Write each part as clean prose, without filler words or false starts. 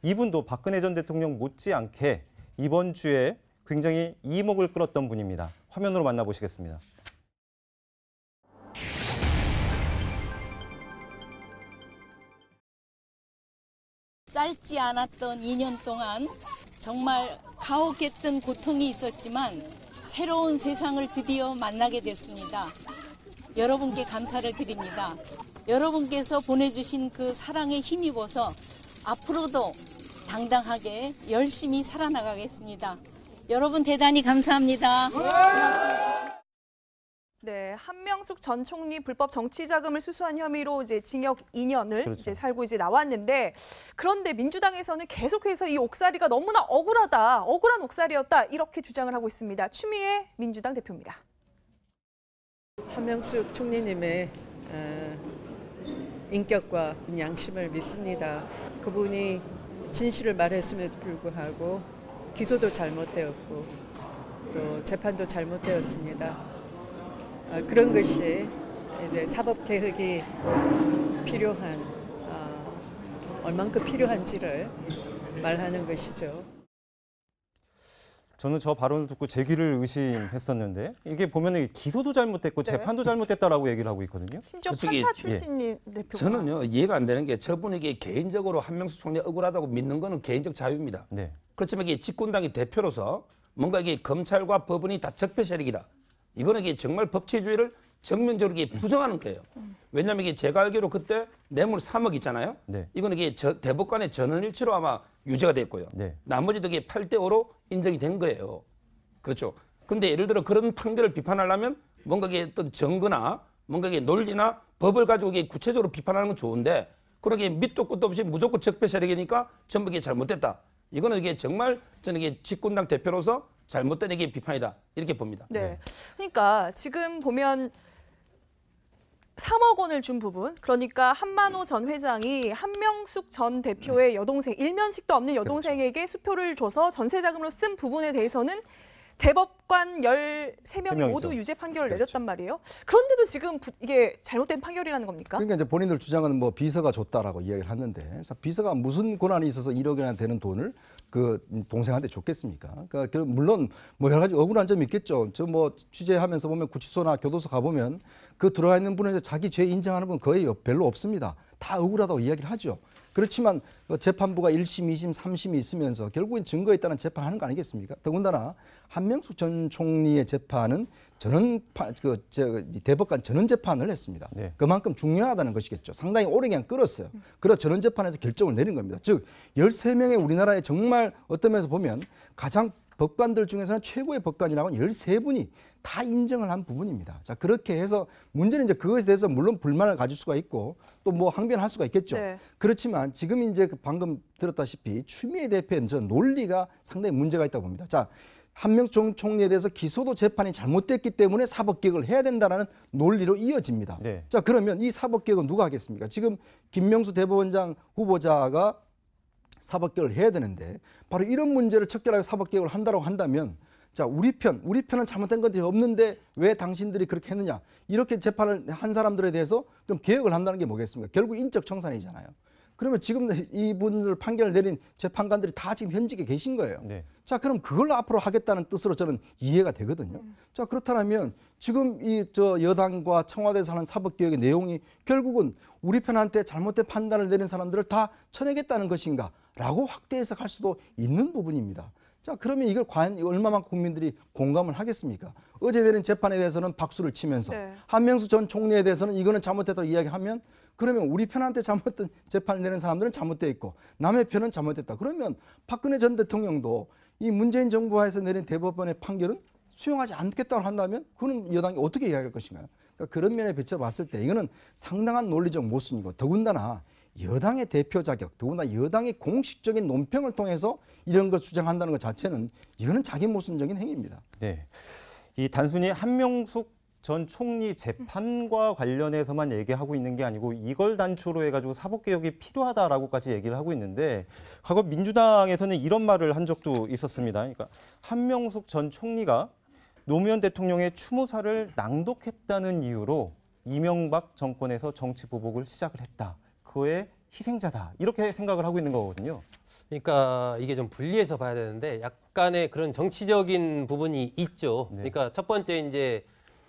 이분도 박근혜 전 대통령 못지않게 이번 주에 굉장히 이목을 끌었던 분입니다. 화면으로 만나보시겠습니다. 짧지 않았던 2년 동안 정말 가혹했던 고통이 있었지만 새로운 세상을 드디어 만나게 됐습니다. 여러분께 감사를 드립니다. 여러분께서 보내주신 그 사랑에 힘입어서 앞으로도 당당하게 열심히 살아나가겠습니다. 여러분 대단히 감사합니다. 고맙습니다. 네, 한명숙 전 총리 불법 정치 자금을 수수한 혐의로 이제 징역 2년을 그렇죠. 이제 살고 이제 나왔는데, 그런데 민주당에서는 계속해서 이 옥살이가 너무나 억울하다, 억울한 옥살이였다 이렇게 주장을 하고 있습니다. 추미애 민주당 대표입니다. 한명숙 총리님의 인격과 양심을 믿습니다. 그분이 진실을 말했음에도 불구하고 기소도 잘못되었고 또 재판도 잘못되었습니다. 그런 것이 이제 사법 개혁이 필요한 얼만큼 필요한지를 말하는 것이죠. 저는 저 발언을 듣고 제 귀를 의심했었는데 이게 보면 기소도 잘못됐고 네. 재판도 잘못됐다라고 얘기를 하고 있거든요. 심지어 솔직히, 판사 출신인 대표가. 저는요 이해가 안 되는 게 저분에게 개인적으로 한명숙 총리 억울하다고 믿는 거는 개인적 자유입니다. 네. 그렇지만 이게 집권당의 대표로서 뭔가 이게 검찰과 법원이 다 적폐 세력이다. 이거는 이게 정말 법치주의를 정면적으로 이게 부정하는 거예요. 왜냐하면 이게 제가 알기로 그때 뇌물 3억 있잖아요. 네. 이거는 이게 대법관의 전원일치로 아마 유죄가 됐고요. 네. 나머지도 이게 8대5로 인정이 된 거예요. 그렇죠. 근데 예를 들어 그런 판결을 비판하려면 뭔가 이게 어떤 증거나 뭔가 이게 논리나 법을 가지고 이게 구체적으로 비판하는 건 좋은데 그러게 밑도 끝도 없이 무조건 적폐 세력이니까 전부 이게 잘못됐다. 이거는 이게 정말 저는 이게 집권당 대표로서 잘못된 이게 비판이다 이렇게 봅니다. 네. 그러니까 지금 보면 3억 원을 준 부분, 그러니까 한만호 전 회장이 한명숙 전 대표의 여동생, 일면식도 없는 여동생에게 수표를 줘서 전세 자금으로 쓴 부분에 대해서는 대법관 13명이 모두 유죄 판결을 내렸단 말이에요. 그런데도 지금 이게 잘못된 판결이라는 겁니까? 그러니까 이제 본인들 주장은 뭐 비서가 줬다라고 이야기를 하는데 비서가 무슨 권한이 있어서 1억이나 되는 돈을 그 동생한테 줬겠습니까? 그러니까 물론 뭐 여러 가지 억울한 점이 있겠죠. 저 뭐 취재하면서 보면 구치소나 교도소 가보면 그 들어가 있는 분은 자기 죄 인정하는 분 거의 별로 없습니다. 다 억울하다고 이야기를 하죠. 그렇지만 재판부가 1심, 2심, 3심이 있으면서 결국엔 증거에 따른 재판을 하는 거 아니겠습니까? 더군다나 한명숙 전 총리의 재판은 대법관 전원 재판을 했습니다. 네. 그만큼 중요하다는 것이겠죠. 상당히 오래 그냥 끌었어요. 그래서 전원 재판에서 결정을 내린 겁니다. 즉 13명의 우리나라에 정말 어떤 면에서 보면 가장 법관들 중에서는 최고의 법관이라고 13분이 다 인정을 한 부분입니다. 자, 그렇게 해서 문제는 이제 그것에 대해서 물론 불만을 가질 수가 있고 또 뭐 항변할 수가 있겠죠. 네. 그렇지만 지금 이제 방금 들었다시피 추미애 대표의 저 논리가 상당히 문제가 있다고 봅니다. 자, 한명숙 총리에 대해서 기소도 재판이 잘못됐기 때문에 사법개혁을 해야 된다는 논리로 이어집니다. 네. 자, 그러면 이 사법개혁은 누가 하겠습니까? 지금 김명수 대법원장 후보자가 사법개혁을 해야 되는데 바로 이런 문제를 척결하게 사법개혁을 한다고 한다면 자, 우리 편은 잘못된 것들이 없는데 왜 당신들이 그렇게 했느냐. 이렇게 재판을 한 사람들에 대해서 좀 개혁을 한다는 게 뭐겠습니까? 결국 인적 청산이잖아요. 그러면 지금 이분들 판결을 내린 재판관들이 다 지금 현직에 계신 거예요. 네. 자, 그럼 그걸로 앞으로 하겠다는 뜻으로 저는 이해가 되거든요. 자, 그렇다면 지금 여당과 청와대에서 하는 사법개혁의 내용이 결국은 우리 편한테 잘못된 판단을 내린 사람들을 다 쳐내겠다는 것인가 라고 확대 해석할 수도 있는 부분입니다. 자, 그러면 이걸 과연 얼마만큼 국민들이 공감을 하겠습니까? 어제 내린 재판에 대해서는 박수를 치면서 네. 한명숙 전 총리에 대해서는 이거는 잘못됐다고 이야기하면 그러면 우리 편한테 잘못된 재판을 내는 사람들은 잘못되어 있고 남의 편은 잘못됐다. 그러면 박근혜 전 대통령도 이 문재인 정부에서 내린 대법원의 판결은 수용하지 않겠다고 한다면 그건 여당이 어떻게 이야기할 것인가요? 그러니까 그런 면에 비춰봤을 때 이거는 상당한 논리적 모순이고 더군다나 여당의 대표 자격, 더군다나 여당의 공식적인 논평을 통해서 이런 걸 주장한다는 것 자체는 이거는 자기 모순적인 행위입니다. 네. 이 단순히 한명숙 전 총리 재판과 관련해서만 얘기하고 있는 게 아니고 이걸 단초로 해가지고 사법개혁이 필요하다라고까지 얘기를 하고 있는데 과거 민주당에서는 이런 말을 한 적도 있었습니다. 그러니까 한명숙 전 총리가 노무현 대통령의 추모사를 낭독했다는 이유로 이명박 정권에서 정치 보복을 시작을 했다. 그에 희생자다 이렇게 생각을 하고 있는 거거든요. 그러니까 이게 좀 분리해서 봐야 되는데 약간의 그런 정치적인 부분이 있죠. 네. 그러니까 첫 번째 이제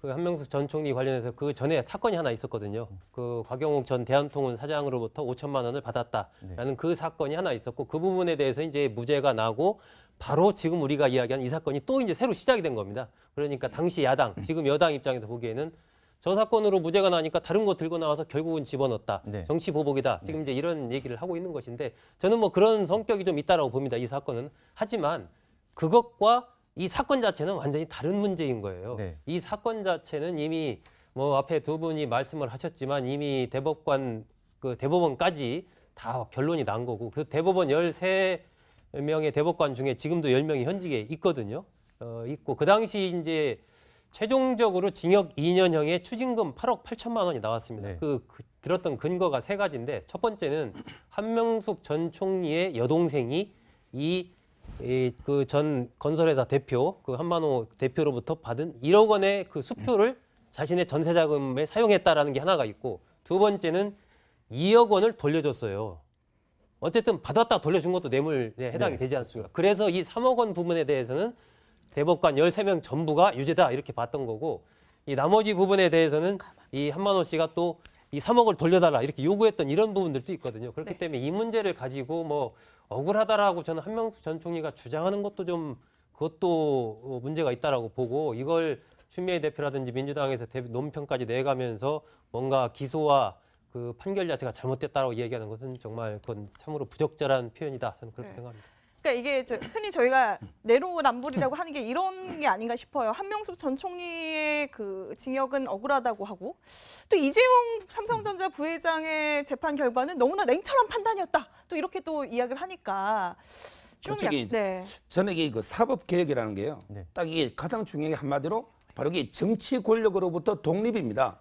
그 한명숙 전 총리 관련해서 그 전에 사건이 하나 있었거든요. 그 곽영욱 전 대한통운 사장으로부터 5천만 원을 받았다라는 그 사건이 하나 있었고 그 부분에 대해서 이제 무죄가 나고 바로 지금 우리가 이야기한 이 사건이 또 이제 새로 시작이 된 겁니다. 그러니까 당시 야당, 지금 여당 입장에서 보기에는 저 사건으로 무죄가 나니까 다른 거 들고 나와서 결국은 집어넣었다. 네. 정치 보복이다. 지금 이제 이런 얘기를 하고 있는 것인데 저는 뭐 그런 성격이 좀 있다라고 봅니다. 이 사건은. 하지만 그것과 이 사건 자체는 완전히 다른 문제인 거예요. 네. 이 사건 자체는 이미 뭐 앞에 두 분이 말씀을 하셨지만 이미 대법원까지 다 결론이 난 거고 그 대법원 13명의 대법관 중에 지금도 10명이 현직에 있거든요. 있고 그 당시 이제 최종적으로 징역 2년형에 추징금 8억 8천만 원이 나왔습니다. 네. 그 들었던 근거가 세 가지인데 첫 번째는 한명숙 전 총리의 여동생이 그 전 건설회사 대표, 그 한만호 대표로부터 받은 1억 원의 그 수표를 자신의 전세 자금에 사용했다라는 게 하나가 있고 두 번째는 2억 원을 돌려줬어요. 어쨌든 받았다 돌려준 것도 뇌물에 해당이 네. 되지 않습니까? 그래서 이 3억 원 부분에 대해서는 대법관 13명 전부가 유죄다 이렇게 봤던 거고 이 나머지 부분에 대해서는 이 한만호 씨가 또 이 3억을 돌려달라 이렇게 요구했던 이런 부분들도 있거든요. 그렇기 네. 때문에 이 문제를 가지고 뭐 억울하다라고 저는 한명숙 전 총리가 주장하는 것도 좀 그것도 문제가 있다라고 보고 이걸 추미애 대표라든지 민주당에서 논평까지 내가면서 뭔가 기소와 그 판결 자체가 잘못됐다라고 얘기하는 것은 정말 그건 참으로 부적절한 표현이다. 저는 그렇게 네. 생각합니다. 그러니까 이게 흔히 저희가 내로남불이라고 하는 게 이런 게 아닌가 싶어요. 한명숙 전 총리의 그 징역은 억울하다고 하고 또 이재용 삼성전자 부회장의 재판 결과는 너무나 냉철한 판단이었다. 또 이렇게 또 이야기를 하니까 좀 그쪽이 네. 저는 이게 그 사법 개혁이라는 게요. 네. 딱 이게 가장 중요한 게 한마디로 바로 이게 정치 권력으로부터 독립입니다.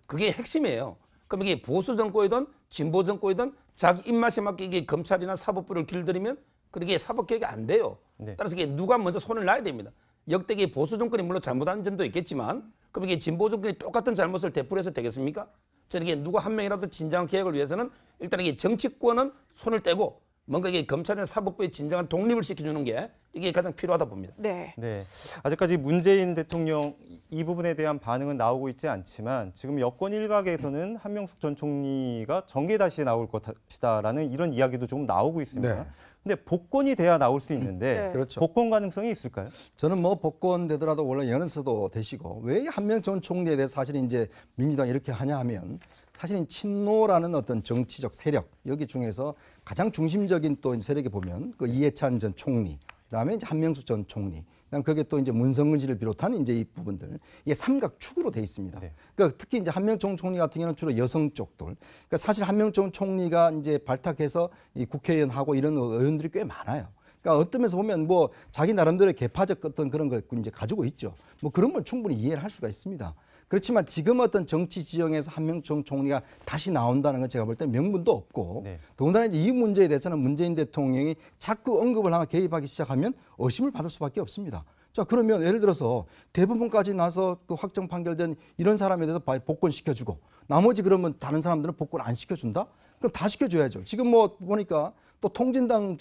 그게 핵심이에요. 그럼 이게 보수 정권이든 진보 정권이든 자기 입맛에 맞게 이게 검찰이나 사법부를 길들이면 그게 사법 개혁이 안 돼요. 네. 따라서 이게 누가 먼저 손을 놔야 됩니다. 역대 보수 정권이 물론 잘못한 점도 있겠지만 그럼 이게 진보 정권이 똑같은 잘못을 되풀이해서 되겠습니까? 저는 이게 누가 한 명이라도 진정한 개혁을 위해서는 일단 이게 정치권은 손을 떼고 뭔가 이게 검찰이나 사법부의 진정한 독립을 시켜주는 게 이게 가장 필요하다 봅니다. 네. 네. 아직까지 문재인 대통령 이 부분에 대한 반응은 나오고 있지 않지만 지금 여권 일각에서는 한명숙 전 총리가 정계 다시 나올 것이다라는 이런 이야기도 조금 나오고 있습니다. 네. 근데 복권이 돼야 나올 수 있는데 네. 그렇죠. 복권 가능성이 있을까요? 저는 뭐 복권 되더라도 원래 연은서도 되시고 왜 한명 전 총리에 대해서 사실 이제 민주당 이렇게 하냐 하면 사실은 친노라는 어떤 정치적 세력 여기 중에서 가장 중심적인 또 세력이 보면 그 이해찬 전 총리 그다음에 이제 한명숙 전 총리 그다음 거기에 또 이제 문성근 씨를 비롯한 이제 이 부분들 이게 삼각축으로 돼 있습니다. 네. 그러니까 특히 이제 한명숙 총리 같은 경우는 주로 여성 쪽들. 그러니까 사실 한명숙 총리가 이제 발탁해서 이 국회의원하고 이런 의원들이 꽤 많아요. 그러니까 어떤 면에서 보면 뭐 자기 나름대로의 개파적 어떤 그런 걸 이제 가지고 있죠. 뭐 그런 걸 충분히 이해를 할 수가 있습니다. 그렇지만 지금 어떤 정치 지형에서 한명숙 총리가 다시 나온다는 건 제가 볼 때는 명분도 없고 네. 더군다나 이제 이 문제에 대해서는 문재인 대통령이 자꾸 언급을 하고 개입하기 시작하면 의심을 받을 수밖에 없습니다. 자 그러면 예를 들어서 대법원까지 나서 그 확정 판결된 이런 사람에 대해서 복권 시켜주고 나머지 그러면 다른 사람들은 복권 안 시켜준다? 그럼 다 시켜줘야죠. 지금 뭐 보니까 또 통진당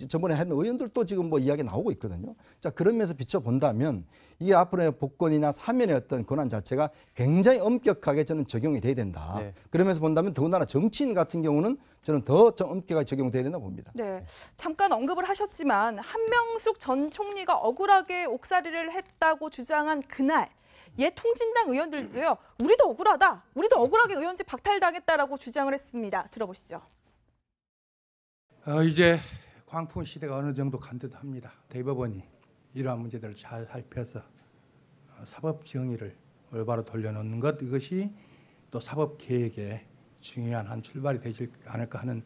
저번에 했던 의원들도 지금 뭐 이야기 나오고 있거든요. 자 그런 면에서 비춰본다면 이 앞으로의 복권이나 사면의 어떤 권한 자체가 굉장히 엄격하게 저는 적용이 돼야 된다. 네. 그러면서 본다면 더군다나 정치인 같은 경우는 저는 더 엄격하게 적용돼야 된다고 봅니다. 네, 잠깐 언급을 하셨지만 한명숙 전 총리가 억울하게 옥살이를 했다고 주장한 그날 옛 통진당 의원들도요. 우리도 억울하다. 우리도 억울하게 의원직 박탈당했다라고 주장을 했습니다. 들어보시죠. 이제 광풍 시대가 어느 정도 간 듯합니다. 대법원이 이러한 문제들을 잘 살펴서 사법 정의를 올바로 돌려놓는 것 이것이 또 사법 개혁의 중요한 한 출발이 되지 않을까 하는.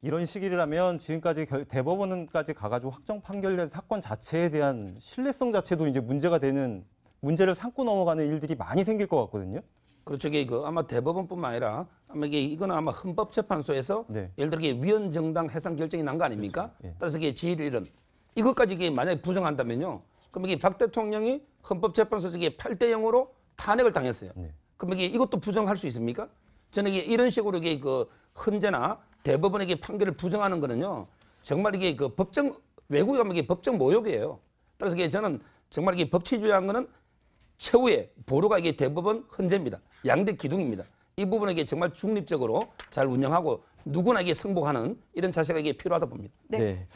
이런 시기라면 지금까지 대법원까지 가가지고 확정 판결된 사건 자체에 대한 신뢰성 자체도 이제 문제를 삼고 넘어가는 일들이 많이 생길 것 같거든요. 그렇죠. 이게 아마 대법원뿐만 아니라 아마 이거는 아마 헌법재판소에서 네. 예를 들어 이게 위헌정당 해산 결정이 난 거 아닙니까? 그렇죠. 예. 따라서 이게 지일이론 이것까지 이게 만약에 부정한다면요. 그럼 이게 박 대통령이 헌법재판소에서 이게 8대 0으로 탄핵을 당했어요. 네. 그럼 이게 이것도 부정할 수 있습니까? 저는 이게 이런 식으로 이게 그 헌재나 대법원에게 판결을 부정하는 거는요, 정말 이게 그 법정 외국에 가면 이게 법정 모욕이에요. 따라서 이게 저는 정말 이게 법치주의라는 거는 최후의 보루가 이게 대법원 헌재입니다. 양대 기둥입니다. 이 부분에 이게 정말 중립적으로 잘 운영하고 누구나 이게 승복하는 이런 자세가 이게 필요하다 봅니다. 네. 네.